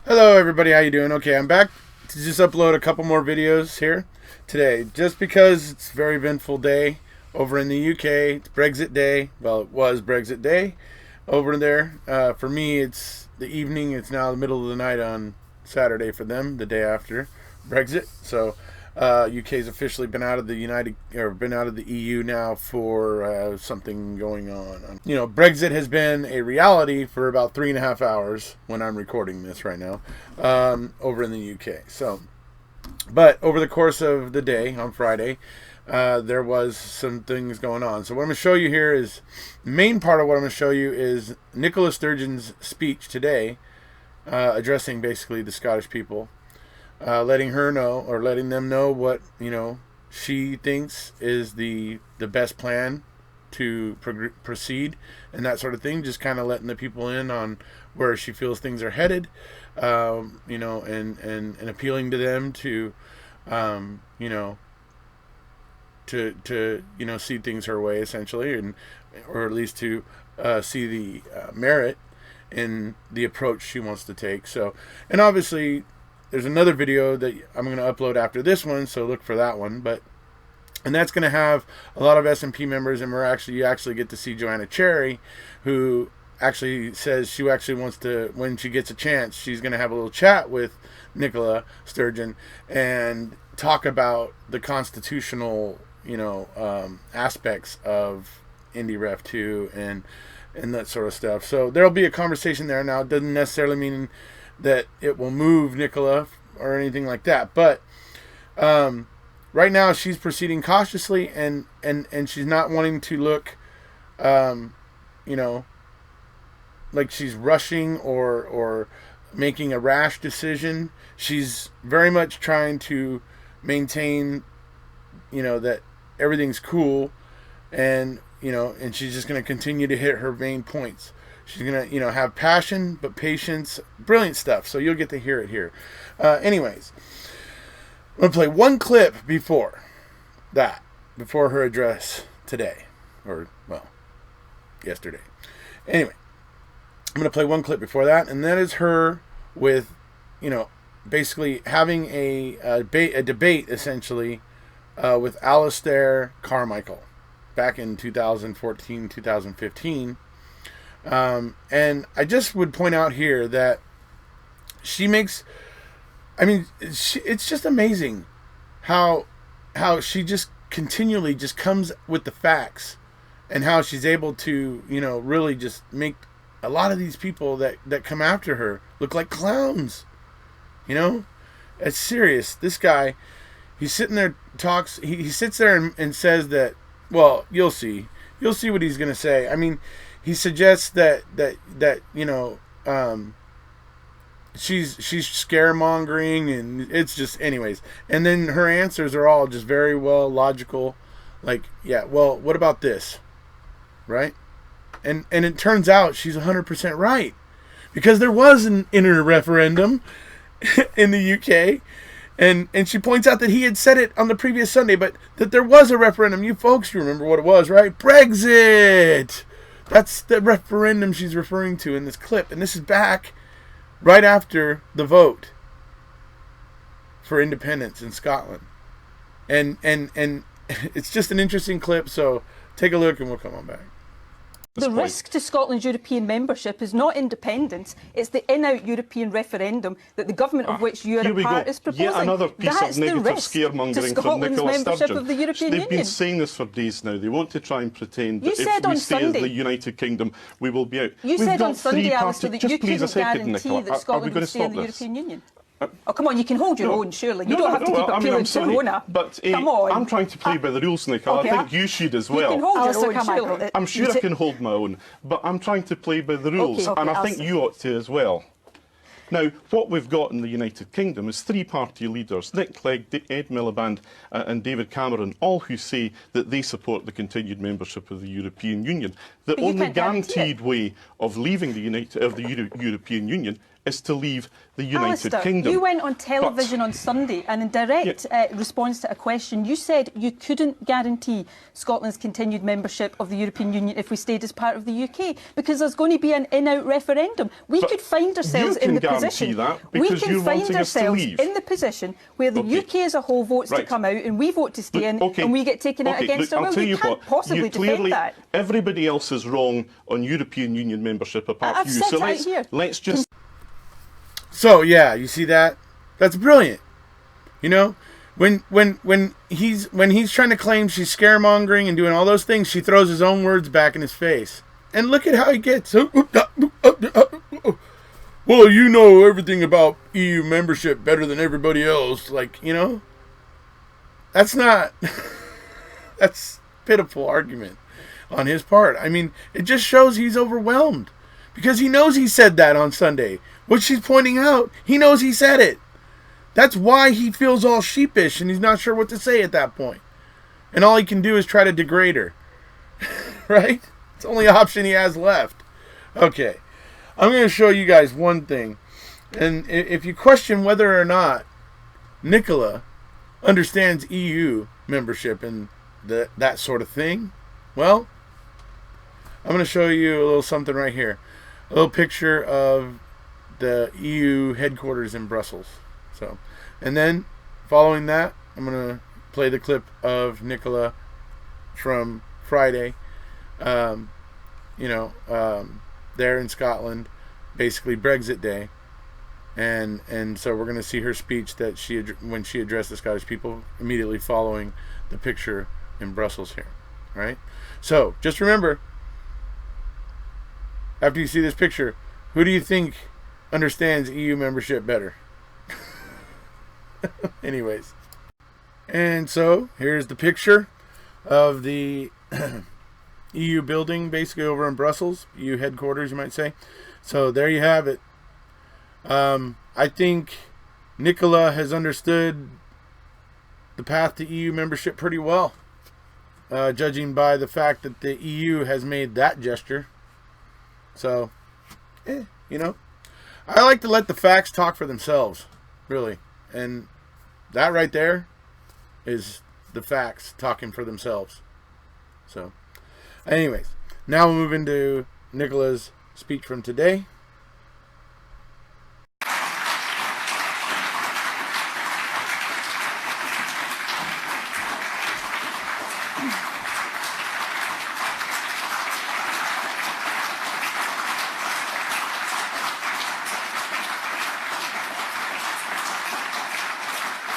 Hello everybody, how you doing? Okay, I'm back to just upload a couple more videos here today, just because it's a very eventful day over in the UK. It's Brexit Day. Well, it was Brexit Day over there. For me, it's the evening. It's now the middle of the night on Saturday for them, the day after Brexit. So, UK's officially been out of the been out of the EU now for something going on. You know, Brexit has been a reality for about 3.5 hours when I'm recording this right now, over in the UK. So, but over the course of the day on Friday, there was some things going on. So what I'm going to show you here is, the main part of what I'm going to show you is Nicola Sturgeon's speech today, addressing basically the Scottish people, letting them know what, she thinks is the best plan to proceed and that sort of thing. Just kind of letting the people in on where she feels things are headed, and appealing to them to, see things her way essentially, or at least to see the merit in the approach she wants to take. So, and obviously there's another video that I'm going to upload after this one, so look for that one. And that's going to have a lot of SNP members, and you actually get to see Joanna Cherry, who actually says she actually wants to, when she gets a chance, she's going to have a little chat with Nicola Sturgeon and talk about the constitutional, aspects of Indy Ref 2 and that sort of stuff. So there'll be a conversation there. Now, it doesn't necessarily mean that it will move Nicola or anything like that, but right now she's proceeding cautiously, and she's not wanting to look like she's rushing or making a rash decision. She's very much trying to maintain that everything's cool, and she's just going to continue to hit her main points. She's going to, have passion, but patience. Brilliant stuff. So you'll get to hear it here. Anyways, I'm going to play one clip before her address today. Or, well, yesterday. Anyway, I'm going to play one clip before that, and that is her with, basically having a debate, essentially, with Alistair Carmichael back in 2014, 2015. And I just would point out here that she makes, it's just amazing how she just continually just comes with the facts, and how she's able to, really just make a lot of these people that come after her look like clowns. It's serious. This guy, he's sitting there, he sits there and says that, well, you'll see what he's going to say. He suggests that she's scaremongering, and it's just, anyways. And then her answers are all just very well logical, like, yeah, well, what about this, right? And it turns out she's 100% right, because there was an inner referendum in the UK, and she points out that he had said it on the previous Sunday, but that there was a referendum. You folks, you remember what it was, right? Brexit. That's the referendum she's referring to in this clip. And this is back right after the vote for independence in Scotland. And it's just an interesting clip, so take a look and we'll come on back. The risk to Scotland's European membership is not independence, it's the in-out European referendum that the government of which you are a part is proposing. Yet another piece That's of negative the risk scaremongering to from Nicola Sturgeon. of the European They've Union. been saying this for days now. They want to try and pretend You that said if we on stay as Sunday, the United Kingdom, we will be out. You We've said got on Sunday, three Alistair, parties. that Just you please a couldn't second, guarantee Nicola. that Are we Scotland going would to stay in stop the this? European Union. Oh, come on, you can hold your own, surely. You No, don't have to keep appealing I'm to sorry, Rona. but Come on. I'm trying to play by the rules, Nicola. Okay. I think you should as You can well. hold your Alistair own, surely. I'm sure I can hold my own, but I'm trying to play by the rules, Okay, and I think Alistair. you ought to as well. Now, what we've got in the United Kingdom is three party leaders, Nick Clegg, Ed Miliband and David Cameron, all who say that they support the continued membership of the European Union. The But you only can't guarantee guaranteed way of leaving the European Union is to leave the United Alistair, Kingdom. you went on television on Sunday and in direct response to a question, you said you couldn't guarantee Scotland's continued membership of the European Union if we stayed as part of the UK, because there's going to be an in-out referendum. We could find ourselves in the position. We can find ourselves in the position where the UK as a whole votes to come out and we vote to stay in, and we get taken out against our will. You can't possibly defend that. Everybody else is wrong on European Union membership apart from you. So let's just. So yeah, you see that? That's brilliant. You know, when he's trying to claim she's scaremongering and doing all those things, she throws his own words back in his face. And look at how he gets. Well, you know everything about EU membership better than everybody else. Like, you know, that's not. That's pitiful argument on his part. I mean, it just shows he's overwhelmed because he knows he said that on Sunday. What she's pointing out, he knows he said it. That's why he feels all sheepish and he's not sure what to say at that point. And all he can do is try to degrade her. Right? It's the only option he has left. Okay. I'm going to show you guys one thing. And if you question whether or not Nicola understands EU membership and that sort of thing, well, I'm going to show you a little something right here. A little picture of the EU headquarters in Brussels. So, and then following that, I'm going to play the clip of Nicola from Friday, there in Scotland, basically Brexit Day. And so we're going to see her speech that when she addressed the Scottish people, immediately following the picture in Brussels here. All right? So, just remember, after you see this picture, who do you think understands EU membership better? Anyways. And so, here's the picture of the EU building, basically over in Brussels. EU headquarters, you might say. So, there you have it. I think Nicola has understood the path to EU membership pretty well, judging by the fact that the EU has made that gesture. So, I like to let the facts talk for themselves, really. And that right there is the facts talking for themselves. So, anyways, now we'll move into Nicola's speech from today.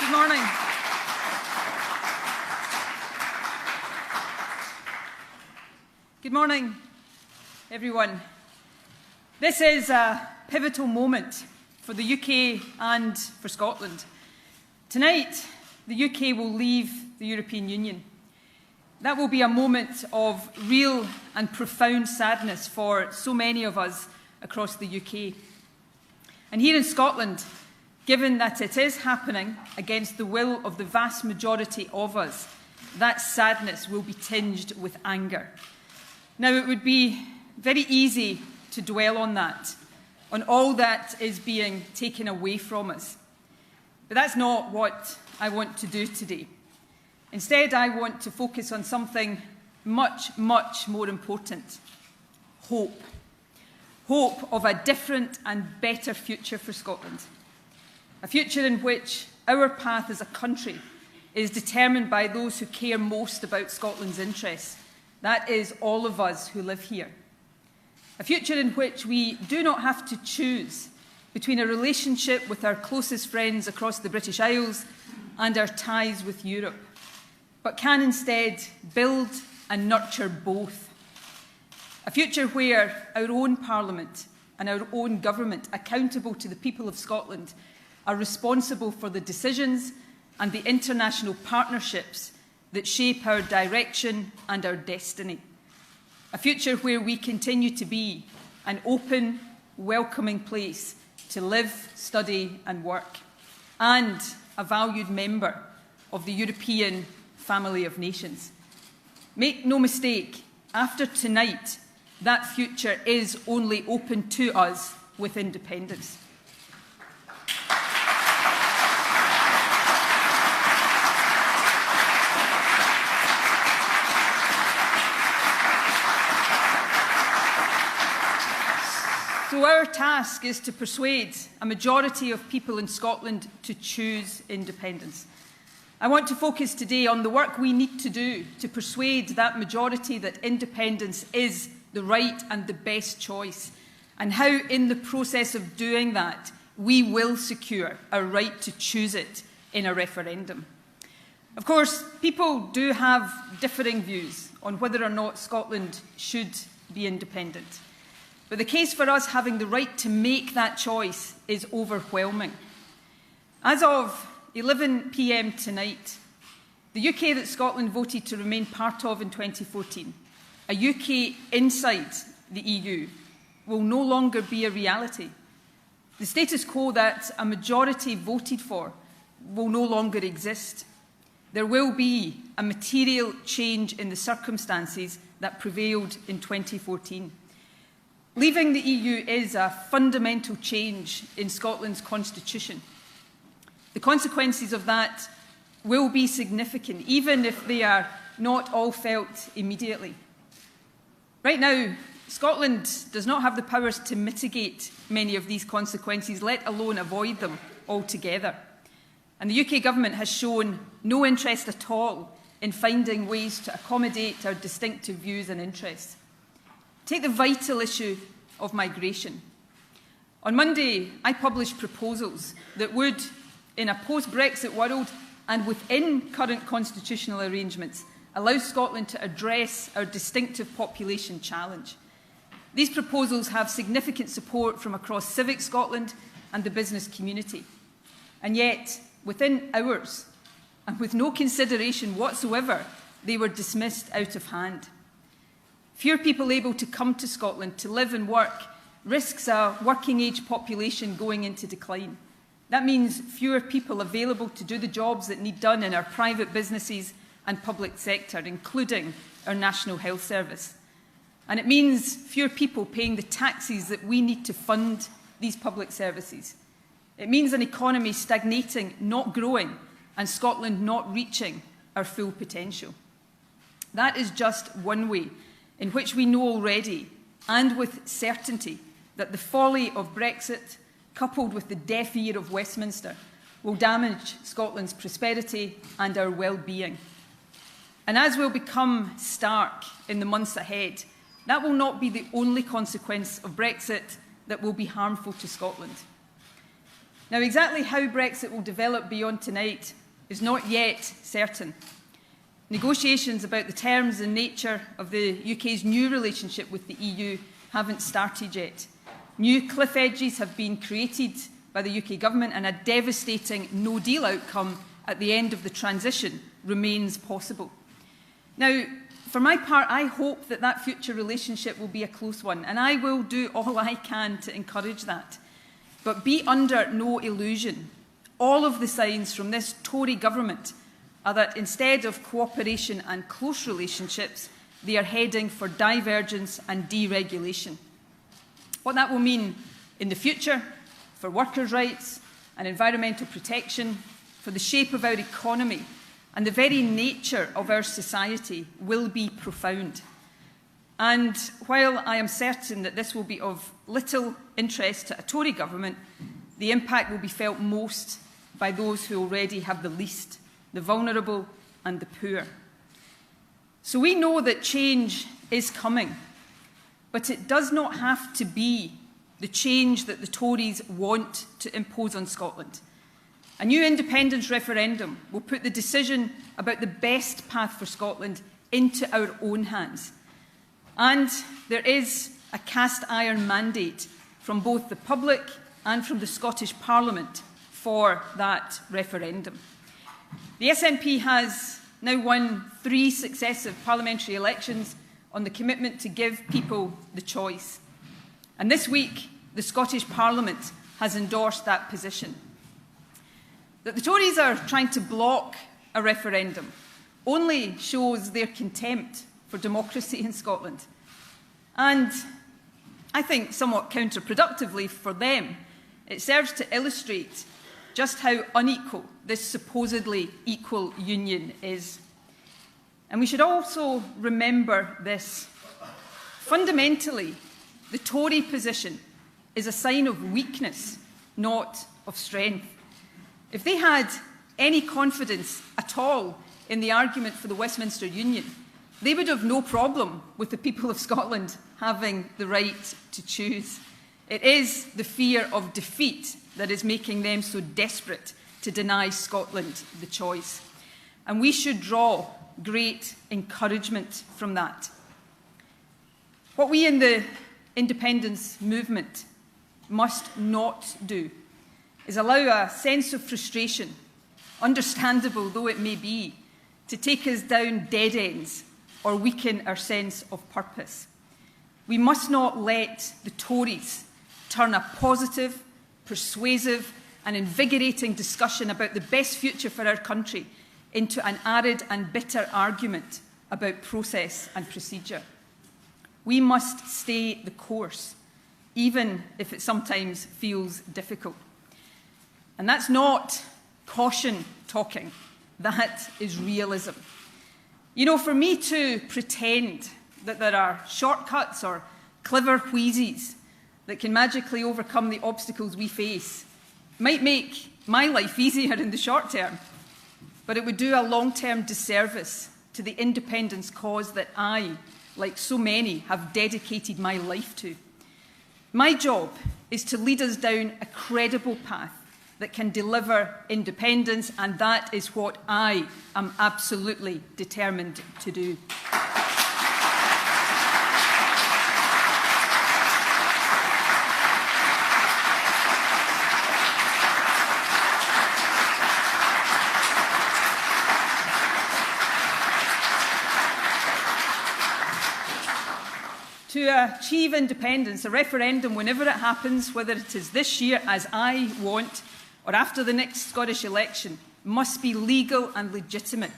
Good morning. Good morning, everyone. This is a pivotal moment for the UK and for Scotland. Tonight, the UK will leave the European Union. That will be a moment of real and profound sadness for so many of us across the UK. And here in Scotland, given that it is happening against the will of the vast majority of us, that sadness will be tinged with anger. Now, it would be very easy to dwell on that, on all that is being taken away from us. But that's not what I want to do today. Instead, I want to focus on something much, much more important: hope. Hope of a different and better future for Scotland. A future in which our path as a country is determined by those who care most about Scotland's interests. That is all of us who live here. A future in which we do not have to choose between a relationship with our closest friends across the British Isles and our ties with Europe, but can instead build and nurture both. A future where our own Parliament and our own government, accountable to the people of Scotland, are responsible for the decisions and the international partnerships that shape our direction and our destiny. A future where we continue to be an open, welcoming place to live, study and work, and a valued member of the European family of nations. Make no mistake, after tonight, that future is only open to us with independence. So our task is to persuade a majority of people in Scotland to choose independence. I want to focus today on the work we need to do to persuade that majority that independence is the right and the best choice, and how in the process of doing that we will secure our right to choose it in a referendum. Of course, people do have differing views on whether or not Scotland should be independent. But the case for us having the right to make that choice is overwhelming. As of 11 p.m. tonight, the UK that Scotland voted to remain part of in 2014, a UK inside the EU, will no longer be a reality. The status quo that a majority voted for will no longer exist. There will be a material change in the circumstances that prevailed in 2014. Leaving the EU is a fundamental change in Scotland's constitution. The consequences of that will be significant, even if they are not all felt immediately. Right now, Scotland does not have the powers to mitigate many of these consequences, let alone avoid them altogether. And the UK government has shown no interest at all in finding ways to accommodate our distinctive views and interests. Take the vital issue of migration. On Monday, I published proposals that would, in a post-Brexit world and within current constitutional arrangements, allow Scotland to address our distinctive population challenge. These proposals have significant support from across Civic Scotland and the business community. And yet, within hours, and with no consideration whatsoever, they were dismissed out of hand. Fewer people able to come to Scotland to live and work risks a working-age population going into decline. That means fewer people available to do the jobs that need done in our private businesses and public sector, including our National Health Service. And it means fewer people paying the taxes that we need to fund these public services. It means an economy stagnating, not growing, and Scotland not reaching our full potential. That is just one way in which we know already, and with certainty, that the folly of Brexit, coupled with the deaf ear of Westminster, will damage Scotland's prosperity and our well-being. And as will become stark in the months ahead, that will not be the only consequence of Brexit that will be harmful to Scotland. Now, exactly how Brexit will develop beyond tonight is not yet certain. Negotiations about the terms and nature of the UK's new relationship with the EU haven't started yet. New cliff edges have been created by the UK government, and a devastating no-deal outcome at the end of the transition remains possible. Now, for my part, I hope that that future relationship will be a close one, and I will do all I can to encourage that. But be under no illusion. All of the signs from this Tory government are that instead of cooperation and close relationships, they are heading for divergence and deregulation. What that will mean in the future for workers' rights and environmental protection, for the shape of our economy and the very nature of our society will be profound. And while I am certain that this will be of little interest to a Tory government, the impact will be felt most by those who already have the least, the vulnerable and the poor. So we know that change is coming, but it does not have to be the change that the Tories want to impose on Scotland. A new independence referendum will put the decision about the best path for Scotland into our own hands. And there is a cast-iron mandate from both the public and from the Scottish Parliament for that referendum. The SNP has now won 3 successive parliamentary elections on the commitment to give people the choice. And this week, the Scottish Parliament has endorsed that position. That the Tories are trying to block a referendum only shows their contempt for democracy in Scotland. And I think somewhat counterproductively for them, it serves to illustrate just how unequal this supposedly equal union is. And we should also remember this. Fundamentally, the Tory position is a sign of weakness, not of strength. If they had any confidence at all in the argument for the Westminster Union, they would have no problem with the people of Scotland having the right to choose. It is the fear of defeat that is making them so desperate to deny Scotland the choice. And we should draw great encouragement from that. What we in the independence movement must not do is allow a sense of frustration, understandable though it may be, to take us down dead ends or weaken our sense of purpose. We must not let the Tories turn a positive, persuasive and invigorating discussion about the best future for our country into an arid and bitter argument about process and procedure. We must stay the course, even if it sometimes feels difficult. And that's not caution talking, that is realism. You know, for me to pretend that there are shortcuts or clever wheezes that can magically overcome the obstacles we face might make my life easier in the short term, but it would do a long-term disservice to the independence cause that I, like so many, have dedicated my life to. My job is to lead us down a credible path that can deliver independence, and that is what I am absolutely determined to do. To achieve independence, a referendum, whenever it happens, whether it is this year, as I want, or after the next Scottish election, must be legal and legitimate.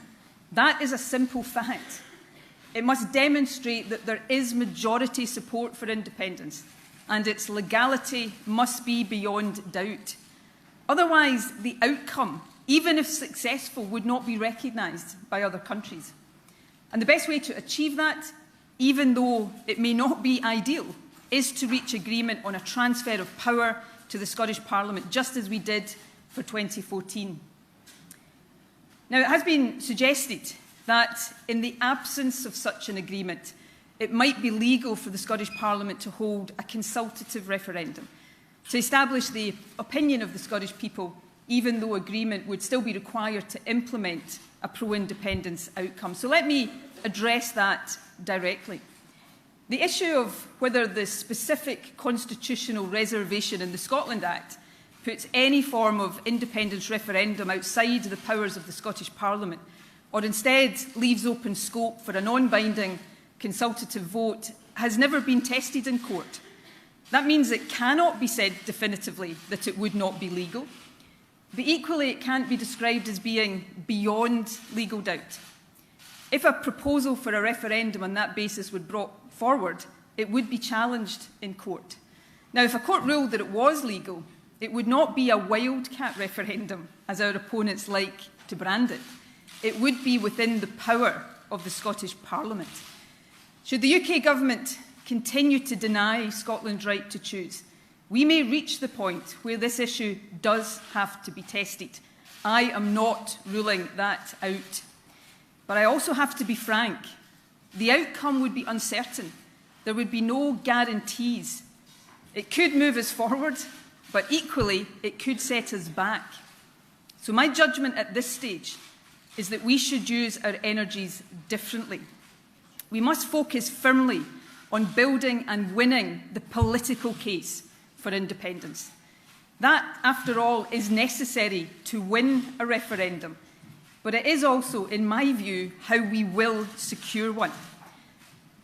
That is a simple fact. It must demonstrate that there is majority support for independence, and its legality must be beyond doubt. Otherwise, the outcome, even if successful, would not be recognised by other countries. And the best way to achieve that, even though it may not be ideal, is to reach agreement on a transfer of power to the Scottish Parliament, just as we did for 2014. Now, it has been suggested that in the absence of such an agreement, it might be legal for the Scottish Parliament to hold a consultative referendum to establish the opinion of the Scottish people, even though agreement would still be required to implement a pro-independence outcome. So let me address that directly. The issue of whether the specific constitutional reservation in the Scotland Act puts any form of independence referendum outside the powers of the Scottish Parliament, or instead leaves open scope for a non-binding consultative vote, has never been tested in court. That means it cannot be said definitively that it would not be legal, but equally it can't be described as being beyond legal doubt. If a proposal for a referendum on that basis were brought forward, it would be challenged in court. Now, if a court ruled that it was legal, it would not be a wildcat referendum, as our opponents like to brand it. It would be within the power of the Scottish Parliament. Should the UK government continue to deny Scotland's right to choose, we may reach the point where this issue does have to be tested. I am not ruling that out. But I also have to be frank. The outcome would be uncertain. There would be no guarantees. It could move us forward, but equally, it could set us back. So my judgment at this stage is that we should use our energies differently. We must focus firmly on building and winning the political case for independence. That, after all, is necessary to win a referendum. But it is also, in my view, how we will secure one.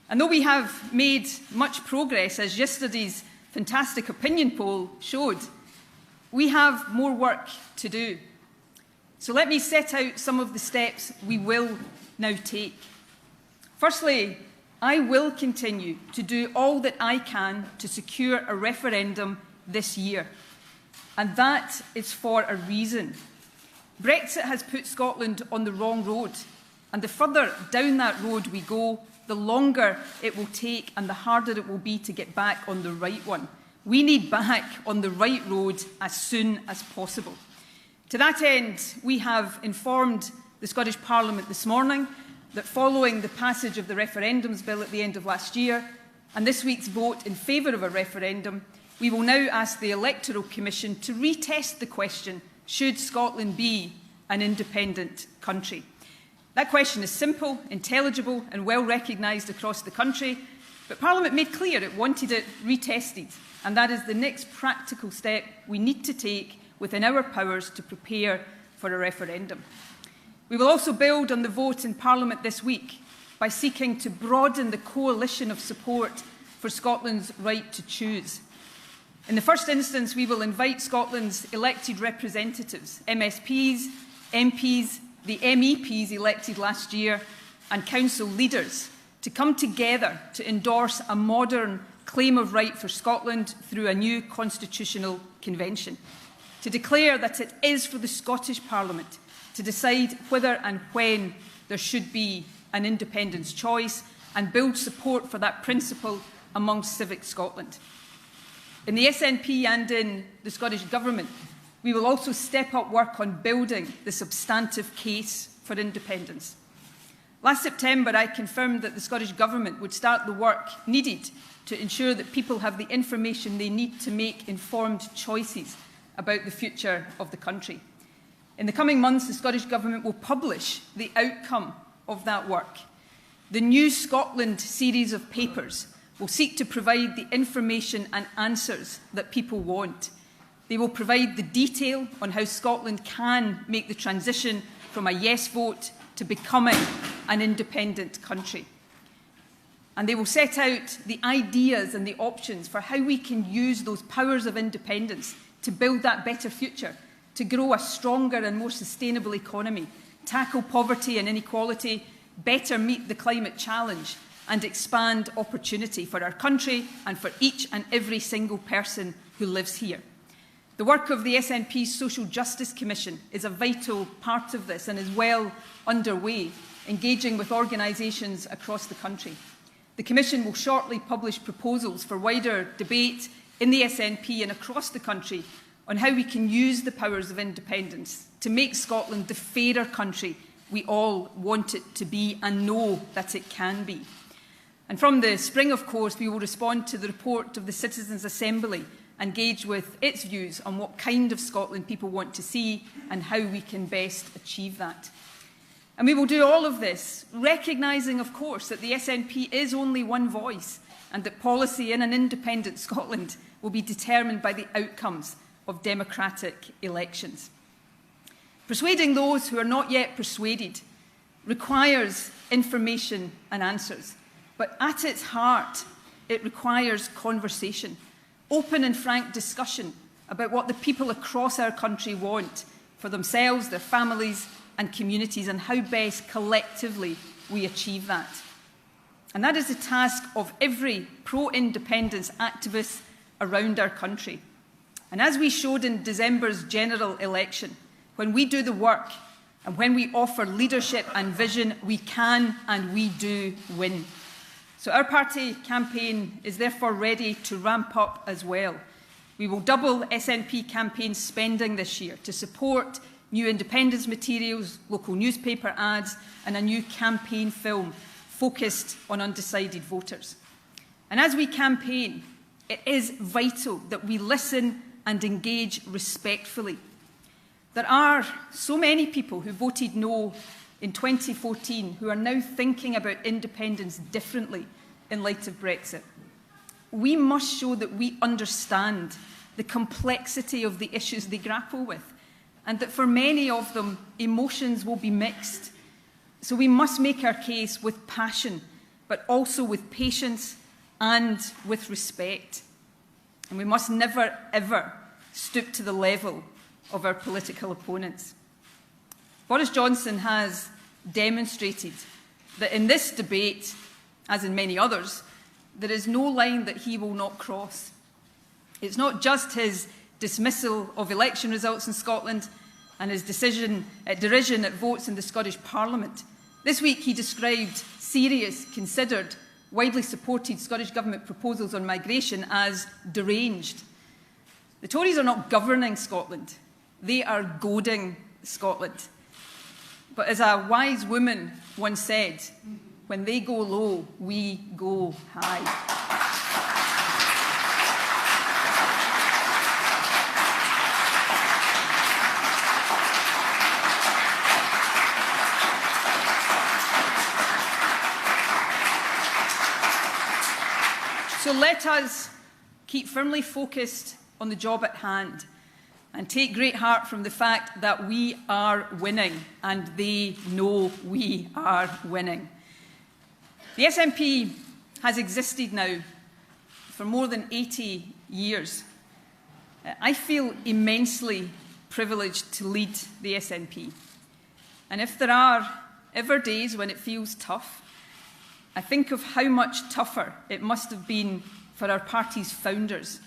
And though we have made much progress, as yesterday's fantastic opinion poll showed, we have more work to do. So let me set out some of the steps we will now take. Firstly, I will continue to do all that I can to secure a referendum this year. And that is for a reason. Brexit has put Scotland on the wrong road, and the further down that road we go, the longer it will take and the harder it will be to get back on the right one. We need back on the right road as soon as possible. To that end, we have informed the Scottish Parliament this morning that following the passage of the referendums bill at the end of last year and this week's vote in favour of a referendum, we will now ask the Electoral Commission to retest the question, should Scotland be an independent country? That question is simple, intelligible and well recognised across the country, but Parliament made clear it wanted it retested, and that is the next practical step we need to take within our powers to prepare for a referendum. We will also build on the vote in Parliament this week by seeking to broaden the coalition of support for Scotland's right to choose. In the first instance, we will invite Scotland's elected representatives, MSPs, MPs, the MEPs elected last year, and council leaders to come together to endorse a modern claim of right for Scotland through a new constitutional convention, to declare that it is for the Scottish Parliament to decide whether and when there should be an independence choice and build support for that principle amongst Civic Scotland. In the SNP and in the Scottish Government, we will also step up work on building the substantive case for independence. Last September, I confirmed that the Scottish Government would start the work needed to ensure that people have the information they need to make informed choices about the future of the country. In the coming months, the Scottish Government will publish the outcome of that work. The New Scotland series of papers will seek to provide the information and answers that people want. They will provide the detail on how Scotland can make the transition from a yes vote to becoming an independent country. And they will set out the ideas and the options for how we can use those powers of independence to build that better future, to grow a stronger and more sustainable economy, tackle poverty and inequality, better meet the climate challenge, and expand opportunity for our country and for each and every single person who lives here. The work of the SNP's Social Justice Commission is a vital part of this and is well underway, engaging with organisations across the country. The Commission will shortly publish proposals for wider debate in the SNP and across the country on how we can use the powers of independence to make Scotland the fairer country we all want it to be and know that it can be. And from the spring, of course, we will respond to the report of the Citizens' Assembly and gauge with its views on what kind of Scotland people want to see and how we can best achieve that. And we will do all of this, recognising, of course, that the SNP is only one voice and that policy in an independent Scotland will be determined by the outcomes of democratic elections. Persuading those who are not yet persuaded requires information and answers, but at its heart, it requires conversation, open and frank discussion about what the people across our country want for themselves, their families and communities, and how best collectively we achieve that. And that is the task of every pro-independence activist around our country. And as we showed in December's general election, when we do the work and when we offer leadership and vision, we can and we do win. So our party campaign is therefore ready to ramp up as well. We will double SNP campaign spending this year to support new independence materials, local newspaper ads, and a new campaign film focused on undecided voters. And as we campaign, it is vital that we listen and engage respectfully. There are so many people who voted no in 2014 who are now thinking about independence differently in light of Brexit. We must show that we understand the complexity of the issues they grapple with, and that for many of them, emotions will be mixed. So we must make our case with passion, but also with patience and with respect. And we must never, ever stoop to the level of our political opponents. Boris Johnson has demonstrated that in this debate, as in many others, there is no line that he will not cross. It's not just his dismissal of election results in Scotland and his derision at votes in the Scottish Parliament. This week he described serious, considered widely supported Scottish Government proposals on migration as deranged. The Tories are not governing Scotland, they are goading Scotland. But as a wise woman once said, when they go low, we go high. So let us keep firmly focused on the job at hand and take great heart from the fact that we are winning and they know we are winning. The SNP has existed now for more than 80 years. I feel immensely privileged to lead the SNP. And if there are ever days when it feels tough, I think of how much tougher it must have been for our party's founders,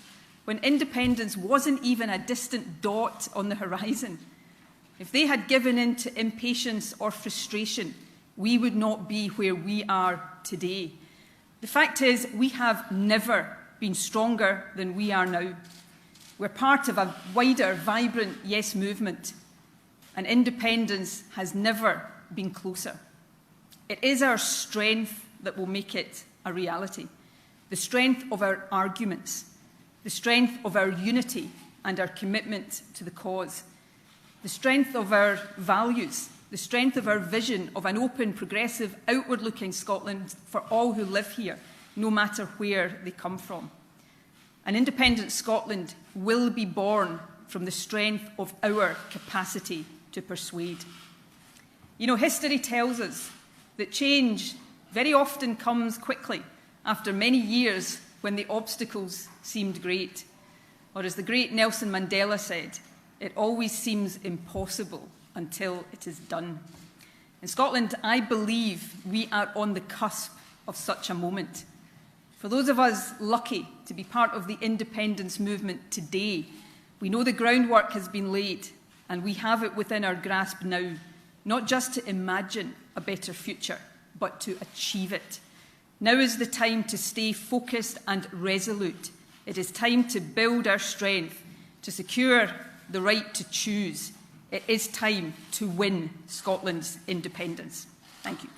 when independence wasn't even a distant dot on the horizon. If they had given in to impatience or frustration, we would not be where we are today. The fact is, we have never been stronger than we are now. We're part of a wider, vibrant Yes movement, and independence has never been closer. It is our strength that will make it a reality. The strength of our arguments, the strength of our unity and our commitment to the cause, the strength of our values, the strength of our vision of an open, progressive, outward-looking Scotland for all who live here, no matter where they come from. An independent Scotland will be born from the strength of our capacity to persuade. You know, history tells us that change very often comes quickly after many years when the obstacles seemed great. Or as the great Nelson Mandela said, it always seems impossible until it is done. In Scotland, I believe we are on the cusp of such a moment. For those of us lucky to be part of the independence movement today, we know the groundwork has been laid and we have it within our grasp now, not just to imagine a better future, but to achieve it. Now is the time to stay focused and resolute. It is time to build our strength, to secure the right to choose. It is time to win Scotland's independence. Thank you.